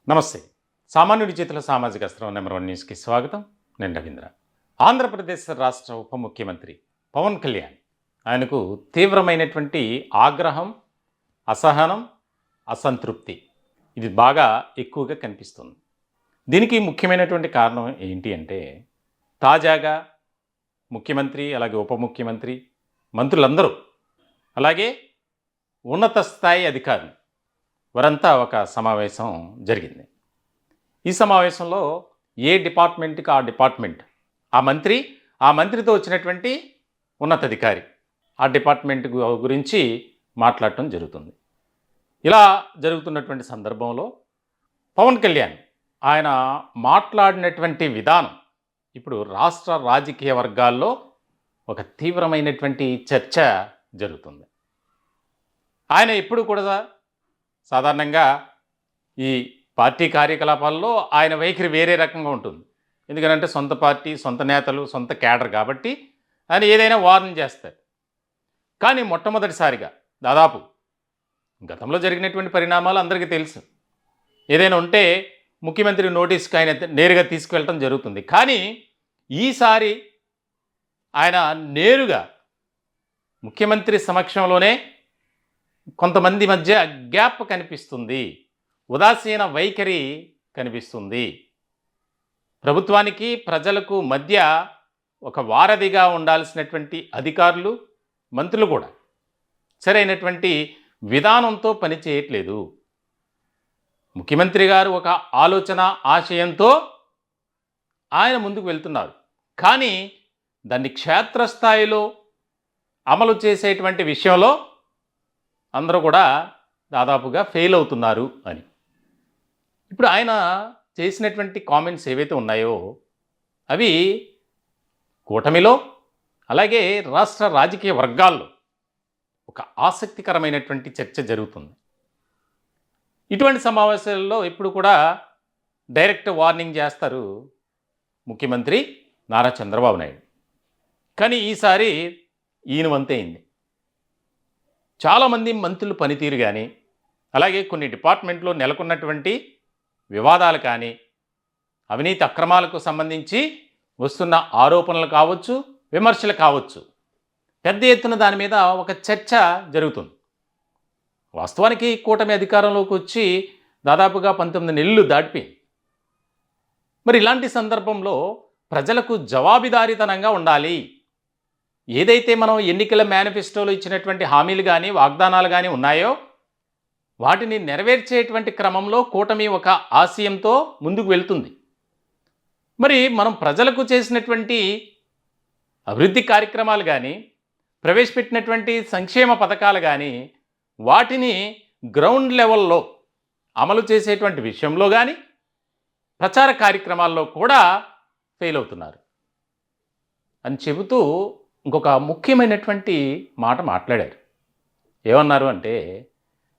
నమస్తే. సామాన్యుడి చేతుల సామాజిక అస్త్రం నెంబర్ 1 న్యూస్కి స్వాగతం. నేను రవీంద్ర. ఆంధ్రప్రదేశ్ రాష్ట్ర ఉప ముఖ్యమంత్రి పవన్ కళ్యాణ్ ఆయనకు తీవ్రమైనటువంటి ఆగ్రహం, అసహనం, అసంతృప్తి ఇది బాగా ఎక్కువగా కనిపిస్తుంది. దీనికి ముఖ్యమైనటువంటి కారణం ఏంటి అంటే తాజాగా ముఖ్యమంత్రి, అలాగే ఉప ముఖ్యమంత్రి, మంత్రులందరూ, అలాగే ఉన్నత స్థాయి అధికారులు వారంతా ఒక సమావేశం జరిగింది. ఈ సమావేశంలో ఏ డిపార్ట్మెంట్కి ఆ డిపార్ట్మెంట్, ఆ మంత్రితో వచ్చినటువంటి ఉన్నతాధికారి ఆ డిపార్ట్మెంట్ గురించి మాట్లాడటం జరుగుతుంది. ఇలా జరుగుతున్నటువంటి సందర్భంలో పవన్ కళ్యాణ్ ఆయన మాట్లాడినటువంటి విధానం ఇప్పుడు రాష్ట్ర రాజకీయ వర్గాల్లో ఒక తీవ్రమైనటువంటి చర్చ జరుగుతుంది. ఆయన ఎప్పుడు కూడా సాధారణంగా ఈ పార్టీ కార్యకలాపాల్లో ఆయన వైఖరి వేరే రకంగా ఉంటుంది. ఎందుకంటే సొంత పార్టీ, సొంత నేతలు, సొంత క్యాడర్ కాబట్టి ఆయన ఏదైనా వార్నింగ్ చేస్తారు. కానీ మొట్టమొదటిసారిగా దాదాపు గతంలో జరిగినటువంటి పరిణామాలు అందరికీ తెలుసు. ఏదైనా ఉంటే ముఖ్యమంత్రి నోటీస్కి ఆయన నేరుగా తీసుకువెళ్ళటం జరుగుతుంది. కానీ ఈసారి ఆయన నేరుగా ముఖ్యమంత్రి సమక్షంలోనే కొంతమంది మధ్య గ్యాప్ కనిపిస్తుంది, ఉదాసీన వైఖరి కనిపిస్తుంది. ప్రభుత్వానికి ప్రజలకు మధ్య ఒక వారధిగా ఉండాల్సినటువంటి అధికారులు, మంత్రులు కూడా సరైనటువంటి విధానంతో పనిచేయట్లేదు. ముఖ్యమంత్రి గారు ఒక ఆలోచన, ఆశయంతో ఆయన ముందుకు వెళ్తున్నారు. కానీ దాన్ని క్షేత్రస్థాయిలో అమలు చేసేటువంటి విషయంలో అందరూ కూడా దాదాపుగా ఫెయిల్ అవుతున్నారు అని. ఇప్పుడు ఆయన చేసినటువంటి కామెంట్స్ ఏవైతే ఉన్నాయో అవి కూటమిలో, అలాగే రాష్ట్ర రాజకీయ వర్గాల్లో ఒక ఆసక్తికరమైనటువంటి చర్చ జరుగుతుంది. ఇటువంటి సమావేశాల్లో ఇప్పుడు కూడా డైరెక్ట్ వార్నింగ్ చేస్తారు ముఖ్యమంత్రి నారా చంద్రబాబు నాయుడు. కానీ ఈసారి ఈయన వంతైంది. చాలామంది మంత్రుల పనితీరు కానీ, అలాగే కొన్ని డిపార్ట్మెంట్లో నెలకొన్నటువంటి వివాదాలు కానీ, అవినీతి అక్రమాలకు సంబంధించి వస్తున్న ఆరోపణలు కావచ్చు, విమర్శలు కావచ్చు, పెద్ద ఎత్తున దాని మీద ఒక చర్చ జరుగుతుంది. వాస్తవానికి కూటమి అధికారంలోకి వచ్చి దాదాపుగా 19 నెలలు దాటిపోయింది. మరి ఇలాంటి సందర్భంలో ప్రజలకు జవాబుదారీతనంగా ఉండాలి. ఏదైతే మనం ఎన్నికల మేనిఫెస్టోలో ఇచ్చినటువంటి హామీలు కానీ, వాగ్దానాలు కానీ ఉన్నాయో వాటిని నెరవేర్చేటువంటి క్రమంలో కూటమి ఒక ఆశయంతో ముందుకు వెళ్తుంది. మరి మనం ప్రజలకు చేసినటువంటి అభివృద్ధి కార్యక్రమాలు కానీ, ప్రవేశపెట్టినటువంటి సంక్షేమ పథకాలు కానీ, వాటిని గ్రౌండ్ లెవెల్లో అమలు చేసేటువంటి విషయంలో కానీ, ప్రచార కార్యక్రమాల్లో కూడా ఫెయిల్ అవుతున్నారు అని చెబుతూ ఇంకొక ముఖ్యమైనటువంటి మాట మాట్లాడారు. ఏమన్నారు అంటే,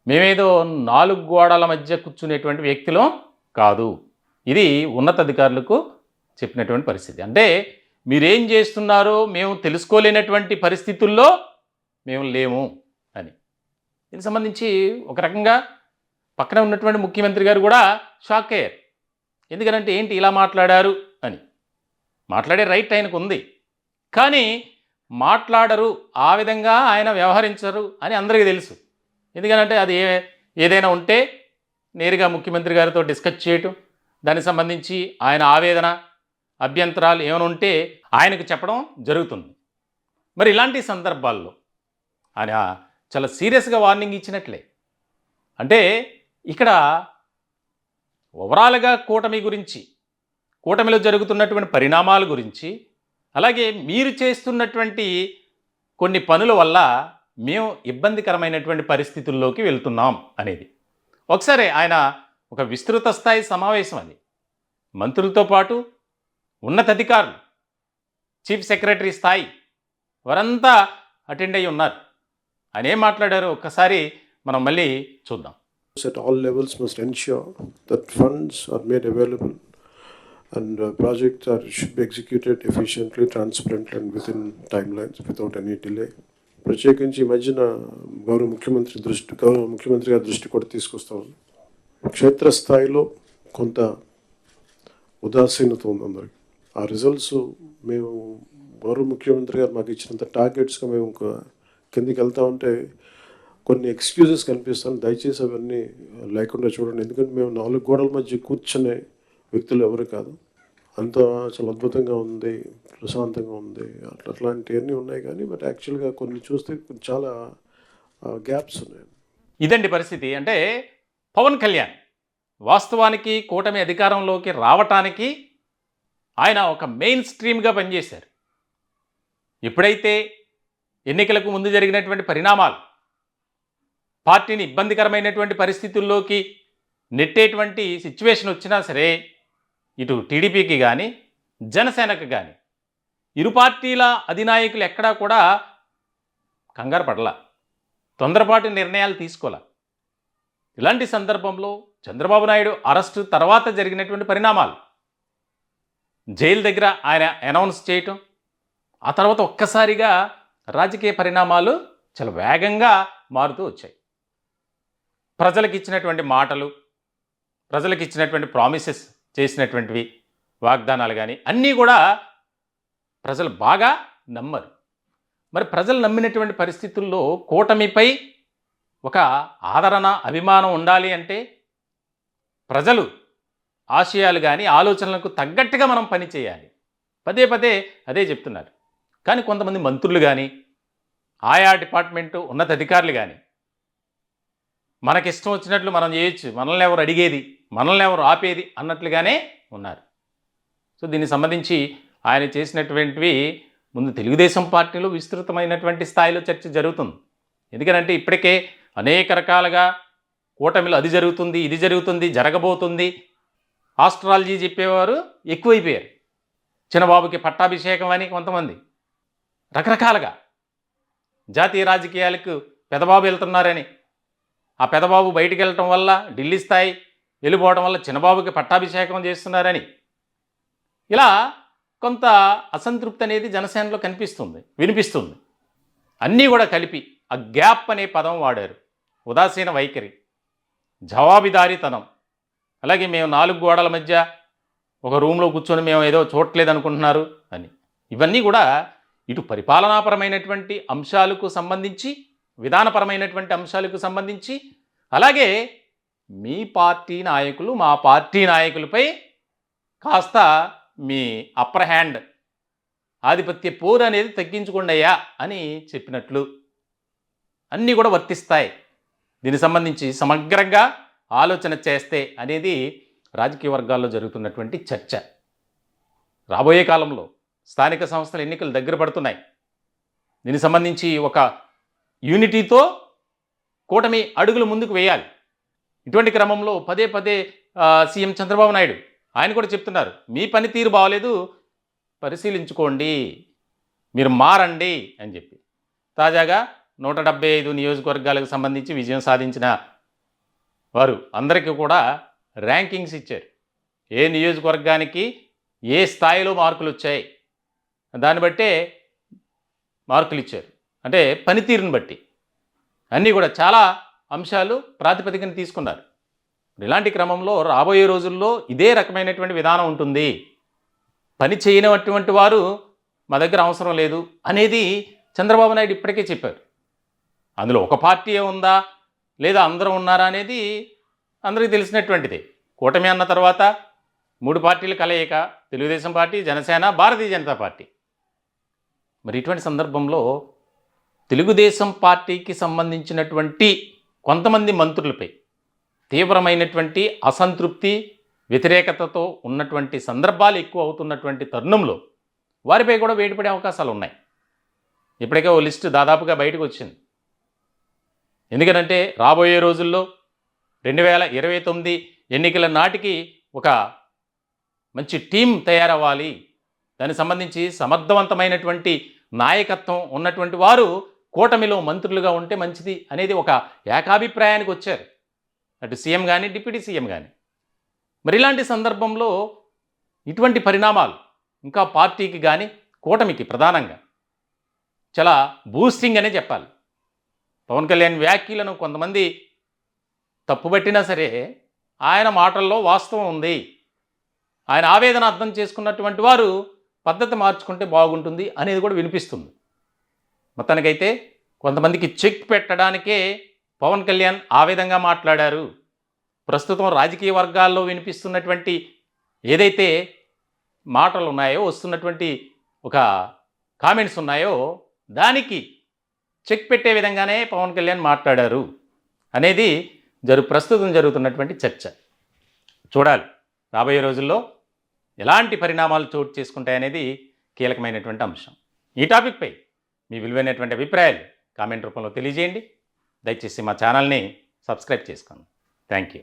మేమేదో 4 గోడల మధ్య కూర్చునేటువంటి వ్యక్తులం కాదు. ఇది ఉన్నతాధికారులకు చెప్పినటువంటి పరిస్థితి. అంటే మీరేం చేస్తున్నారో మేము తెలుసుకోలేనటువంటి పరిస్థితుల్లో మేము లేము అని. దీనికి సంబంధించి ఒక రకంగా పక్కన ఉన్నటువంటి ముఖ్యమంత్రి గారు కూడా షాక్ అయ్యారు. ఎందుకంటే ఏంటి ఇలా మాట్లాడారు అని. మాట్లాడే రైట్ ఆయనకు ఉంది, కానీ మాట్లాడరు, ఆ విధంగా ఆయన వ్యవహరించరు అని అందరికీ తెలుసు. ఎందుకంటే అది ఏదైనా ఉంటే నేరుగా ముఖ్యమంత్రి గారితో డిస్కస్ చేయటం, దానికి సంబంధించి ఆయన ఆవేదన, అభ్యంతరాలు ఏమైనా ఉంటే ఆయనకు చెప్పడం జరుగుతుంది. మరి ఇలాంటి సందర్భాల్లో ఆయన చాలా సీరియస్గా వార్నింగ్ ఇచ్చినట్లే. అంటే ఇక్కడ ఓవరాల్గా కూటమి గురించి, కూటమిలో జరుగుతున్నటువంటి పరిణామాల గురించి, అలాగే మీరు చేస్తున్నటువంటి కొన్ని పనుల వల్ల మేము ఇబ్బందికరమైనటువంటి పరిస్థితుల్లోకి వెళ్తున్నాం అనేది. ఒకసారి ఆయన ఒక విస్తృత స్థాయి సమావేశం అది, మంత్రులతో పాటు ఉన్నతాధికారులు, చీఫ్ సెక్రటరీ స్థాయి వారంతా అటెండ్ అయ్యి ఉన్నారు. ఆయన ఏం మాట్లాడారో ఒక్కసారి మనం మళ్ళీ చూద్దాం. At all levels must ensure that funds are made available and projects should be executed efficiently, transparently and within timelines without any delay. ప్రత్యేకించి ఈ మధ్యన గౌరవ ముఖ్యమంత్రి గారి దృష్టి కూడా తీసుకొస్తాం. క్షేత్రస్థాయిలో కొంత ఉదాసీనత ఉంది అందరికి. ఆ రిజల్ట్స్ మేము గౌరవ ముఖ్యమంత్రి గారు మాకు ఇచ్చినంత టార్గెట్స్గా మేము ఇంకా కిందికి వెళ్తా ఉంటే కొన్ని ఎక్స్క్యూజెస్ కనిపిస్తాను. దయచేసి అవన్నీ లేకుండా చూడండి. ఎందుకంటే మేము 4 గోడల మధ్య కూర్చునే వ్యక్తులు ఎవరు కాదు. అంతా చాలా అద్భుతంగా ఉంది, ప్రశాంతంగా ఉంది, అట్లాంటివన్నీ ఉన్నాయి. కానీ బట్ యాక్చువల్గా కొన్ని చూస్తే చాలా గ్యాప్స్ ఉన్నాయి. ఇదండి పరిస్థితి. అంటే పవన్ కళ్యాణ్ వాస్తవానికి కూటమి అధికారంలోకి రావటానికి ఆయన ఒక మెయిన్ స్ట్రీమ్గా పనిచేశారు. ఎప్పుడైతే ఎన్నికలకు ముందు జరిగినటువంటి పరిణామాలు పార్టీని ఇబ్బందికరమైనటువంటి పరిస్థితుల్లోకి నెట్టేటువంటి సిచ్యువేషన్ వచ్చినా సరే, ఇటు టీడీపీకి కానీ జనసేనకు కానీ ఇరు పార్టీల అధినాయకులు ఎక్కడా కూడా కంగారు పడలా, తొందరపాటు నిర్ణయాలు తీసుకోలే. ఇలాంటి సందర్భంలో చంద్రబాబు నాయుడు అరెస్టు తర్వాత జరిగినటువంటి పరిణామాలు, జైలు దగ్గర ఆయన అనౌన్స్ చేయటం, ఆ తర్వాత ఒక్కసారిగా రాజకీయ పరిణామాలు చాలా వేగంగా మారుతూ వచ్చాయి. ప్రజలకు ఇచ్చినటువంటి మాటలు, ప్రజలకు ఇచ్చినటువంటి ప్రామిసెస్, చేసినటువంటివి వాగ్దానాలు కానీ అన్నీ కూడా ప్రజలు బాగా నమ్మరు. మరి ప్రజలు నమ్మినటువంటి పరిస్థితుల్లో కూటమిపై ఒక ఆదరణ, అభిమానం ఉండాలి అంటే ప్రజలు ఆశయాలు కానీ ఆలోచనలకు తగ్గట్టుగా మనం పని చేయాలి. పదే పదే అదే చెప్తున్నారు. కానీ కొంతమంది మంత్రులు కానీ ఆయా డిపార్ట్మెంటు ఉన్నతాధికారులు కానీ మనకిష్టం వచ్చినట్లు మనం చేయొచ్చు, మనల్ని ఎవరు అడిగేది, మనల్ని ఎవరు ఆపేది అన్నట్లుగానే ఉన్నారు. సో దీనికి సంబంధించి ఆయన చేసినటువంటివి ముందు తెలుగుదేశం పార్టీలో విస్తృతమైనటువంటి స్థాయిలో చర్చ జరుగుతుంది. ఎందుకంటే ఇప్పటికే అనేక రకాలుగా కూటమిలో అది జరుగుతుంది, ఇది జరుగుతుంది, జరగబోతుంది ఆస్ట్రాలజీ చెప్పేవారు ఎక్కువైపోయారు. చిన్నబాబుకి పట్టాభిషేకం అని కొంతమంది రకరకాలుగా జాతీయ రాజకీయాలకు పెదబాబు వెళ్తున్నారని, ఆ పెదబాబు బయటికి వెళ్ళటం వల్ల ఢిల్లీ స్థాయి వెళ్ళిపోవడం వల్ల చిన్నబాబుకి పట్టాభిషేకం చేస్తున్నారని, ఇలా కొంత అసంతృప్తి అనేది జనసేనలో కనిపిస్తుంది, వినిపిస్తుంది. అన్నీ కూడా కలిపి ఆ గ్యాప్ అనే పదం వాడారు. ఉదాసీన వైఖరి, జవాబుదారీతనం, అలాగే మేము 4 గోడల మధ్య ఒక రూమ్లో కూర్చొని మేము ఏదో చూడట్లేదు అనుకుంటున్నారు అని, ఇవన్నీ కూడా ఇటు పరిపాలనాపరమైనటువంటి అంశాలకు సంబంధించి, విధానపరమైనటువంటి అంశాలకు సంబంధించి, అలాగే మీ పార్టీ నాయకులు మా పార్టీ నాయకులపై కాస్త మీ అప్పర్ హ్యాండ్, ఆధిపత్య పోరు అనేది తగ్గించుకోండి అయ్యా అని చెప్పినట్లు అన్నీ కూడా వర్తిస్తాయి. దీనికి సంబంధించి సమగ్రంగా ఆలోచన చేస్తే అనేది రాజకీయ వర్గాల్లో జరుగుతున్నటువంటి చర్చ. రాబోయే కాలంలో స్థానిక సంస్థల ఎన్నికలు దగ్గర పడుతున్నాయి. దీనికి సంబంధించి ఒక యూనిటీతో కూటమి అడుగులు ముందుకు వేయాలి. ఇటువంటి క్రమంలో పదే పదే సీఎం చంద్రబాబు నాయుడు ఆయన కూడా చెప్తున్నారు, మీ పనితీరు బాగోలేదు, పరిశీలించుకోండి, మీరు మారండి అని చెప్పి. తాజాగా 175 నియోజకవర్గాలకు సంబంధించి విజయం సాధించిన వారు అందరికీ కూడా ర్యాంకింగ్స్ ఇచ్చారు. ఏ నియోజకవర్గానికి ఏ స్థాయిలో మార్కులు వచ్చాయి దాన్ని బట్టే మార్కులు ఇచ్చారు. అంటే పనితీరుని బట్టి అన్నీ కూడా చాలా అంశాలు ప్రాతిపదికన తీసుకున్నారు. ఇలాంటి క్రమంలో రాబోయే రోజుల్లో ఇదే రకమైనటువంటి విధానం ఉంటుంది. పని చేయనటువంటి వారు మా దగ్గర అవసరం లేదు అనేది చంద్రబాబు నాయుడు ఇప్పటికే చెప్పారు. అందులో ఒక పార్టీ ఉందా లేదా అందరూ ఉన్నారా అనేది అందరికీ తెలిసినటువంటిదే. కూటమి అన్న తర్వాత 3 పార్టీలు కలయిక, తెలుగుదేశం పార్టీ, జనసేన, భారతీయ జనతా పార్టీ. మరి ఇటువంటి సందర్భంలో తెలుగుదేశం పార్టీకి సంబంధించినటువంటి కొంతమంది మంత్రులపై తీవ్రమైనటువంటి అసంతృప్తి, వ్యతిరేకతతో ఉన్నటువంటి సందర్భాలు ఎక్కువ అవుతున్నటువంటి తరుణంలో వారిపై కూడా వేటుపడే అవకాశాలు ఉన్నాయి. ఇప్పటికే ఓ లిస్టు దాదాపుగా బయటకు వచ్చింది. ఎందుకంటే రాబోయే రోజుల్లో 2029 ఎన్నికల నాటికి ఒక మంచి టీం తయారవ్వాలి, దానికి సంబంధించి సమర్థవంతమైనటువంటి నాయకత్వం ఉన్నటువంటి వారు కూటమిలో మంత్రులుగా ఉంటే మంచిది అనేది ఒక ఏకాభిప్రాయానికి వచ్చారు, అటు సీఎం కానీ డిప్యూటీ సీఎం కానీ. మరి ఇలాంటి సందర్భంలో ఇటువంటి పరిణామాలు ఇంకా పార్టీకి కానీ కూటమికి ప్రధానంగా చాలా బూస్టింగ్ అనే చెప్పాలి. పవన్ కళ్యాణ్ వ్యాఖ్యలను కొంతమంది తప్పుబట్టినా సరే ఆయన మాటల్లో వాస్తవం ఉంది, ఆయన ఆవేదన అర్థం చేసుకున్నటువంటి వారు పద్ధతి మార్చుకుంటే బాగుంటుంది అనేది కూడా వినిపిస్తుంది. మొత్తానికైతే కొంతమందికి చెక్ పెట్టడానికే పవన్ కళ్యాణ్ ఆ విధంగా మాట్లాడారు. ప్రస్తుతం రాజకీయ వర్గాల్లో వినిపిస్తున్నటువంటి ఏదైతే మాటలు ఉన్నాయో, వస్తున్నటువంటి ఒక కామెంట్స్ ఉన్నాయో, దానికి చెక్ పెట్టే విధంగానే పవన్ కళ్యాణ్ మాట్లాడారు అనేది ప్రస్తుతం జరుగుతున్నటువంటి చర్చ. చూడాలి రాబోయే రోజుల్లో ఎలాంటి పరిణామాలు చోటు చేసుకుంటాయనేది కీలకమైనటువంటి అంశం. ఈ టాపిక్పై మీ విలువైనటువంటి అభిప్రాయాలు కామెంట్ రూపంలో తెలియజేయండి. దయచేసి మా ఛానల్ని సబ్స్క్రైబ్ చేసుకోండి. Thank you.